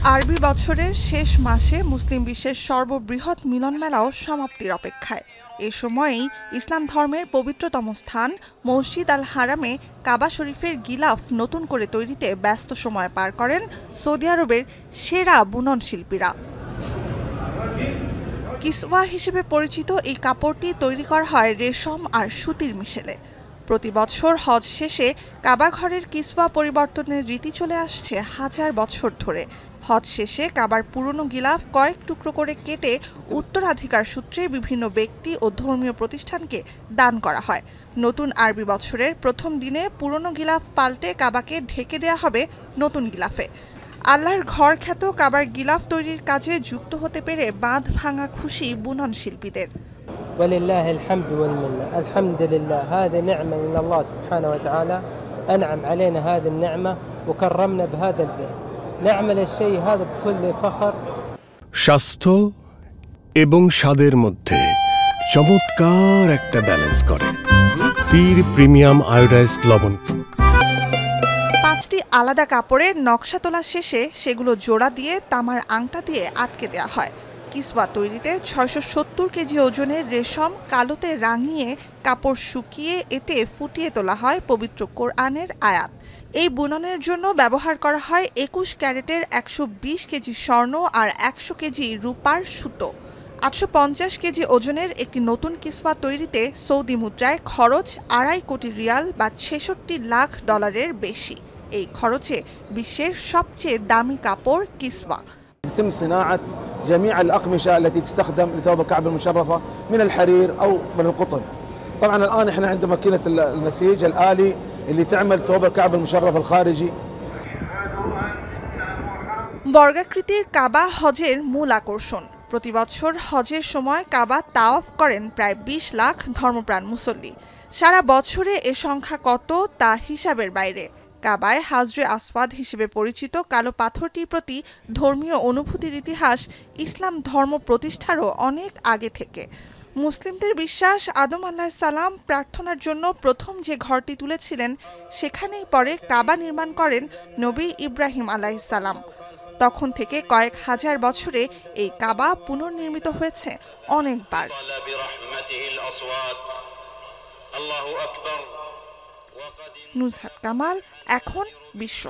আরবি বছরের শেষ মাসে মুসলিম বিশ্বের সর্ববৃহৎ মিলন মেলাও সমাপ্তির অপেক্ষায়। এ সময়েই ইসলাম ধর্মের পবিত্রতম স্থান মসজিদ আল হারামে কাবা শরীফের গিলাফ নতুন করে তৈরিতে ব্যস্ত সময় পার করেন সৌদি আরবের সেরা বুনন শিল্পীরা। কিসওয়া হিসেবে পরিচিত এই কাপড়টি তৈরি করা হয় রেশম আর সুতির মিশেলে। প্রতি বছর হজ শেষে কাবা ঘরের কিসওয়া পরিবর্তনের রীতি চলে আসছে হাজার বছর ধরে। হজ শেষে কাবার পুরনো গিলাফ কয়েক টুকরো করে কেটে উত্তরাধিকার সূত্রে বিভিন্ন ব্যক্তি ও ধর্মীয় প্রতিষ্ঠানকে দান করা হয়। নতুন আরবি বছরের প্রথম দিনে পুরনো গিলাফ পাল্টে কাবাকে ঢেকে দেয়া হবে নতুন গিলাফে। আল্লাহর ঘর খ্যাত কাবার গিলাফ তৈরির কাজে যুক্ত হতে পেরে বাঁধ ভাঙা খুশি বুনন শিল্পীদের। ولله الحمد والمنة. الحمد لله هذه نعمة من الله سبحانه وتعالى أنعم علينا هذه النعمة وكرمنا بهذا البيت. نعمل الشيء هذا بكل فخر. স্বাস্থ্য এবং স্বাদের মধ্যে চমৎকার একটা ব্যালেন্স করে পীর প্রিমিয়াম আয়োডাইজড লবণ। 5টি আলাদা কাপড়ে নকশা তোলা শেষে সেগুলো জোড়া দিয়ে তামার আংটা দিয়ে আটকে দেওয়া হয়। কিসওয়া তৈরিতে 670 কেজি ওজনের রেশম কালোতে রাঙিয়ে কাপড় শুকিয়ে এতে ফুটিয়ে তোলা হয় পবিত্র কোরআনের আয়াত। এই বুননের জন্য ব্যবহার করা হয় 21 ক্যারেটের 120 কেজি স্বর্ণ আর 100 কেজি রূপার সুতো। 850 কেজি ওজনের একটি নতুন কিসওয়া তৈরিতে সৌদি মুদ্রায় খরচ 2.5 কোটি রিয়াল বা $66 লাখ বেশি। এই খরচে বিশ্বের সবচেয়ে দামি কাপড় কিসওয়া। يتم صناعة جميع الأقمشة التي تستخدم لثوب الكعبة المشرفة من الحرير أو من القطن. طبعا الآن احنا عند ماكينة النسيج الآلي اللي تعمل ثوب الكعبة المشرف الخارجي. বর্গাকৃতির কাবা হজের মূল আকর্ষণ। প্রতি বছর হজের সময় কাবা তাওয়াফ করেন প্রায় 20 লাখ ধর্মপ্রাণ মুসল্লি। সারা বছরে এ সংখ্যা কত তা হিসাবের বাইরে। কাবায় হাজরে আসওয়াদ হিসেবে পরিচিত কালো পাথরটির প্রতি ধর্মীয় অনুভূতির ইতিহাস ইসলাম ধর্ম প্রতিষ্ঠারও অনেক আগে থেকে। মুসলিমদের বিশ্বাস আদম আলাইহিস সালাম প্রার্থনার জন্য প্রথম যে ঘরটি তুলেছিলেন সেখানেই পরে কাবা নির্মাণ করেন নবী ইব্রাহিম আলাইহিস সালাম। তখন থেকে কয়েক হাজার বছরে এই কাবা পুনর্নির্মিত হয়েছে অনেকবার। নুজহাত কামাল, এখন বিশ্ব।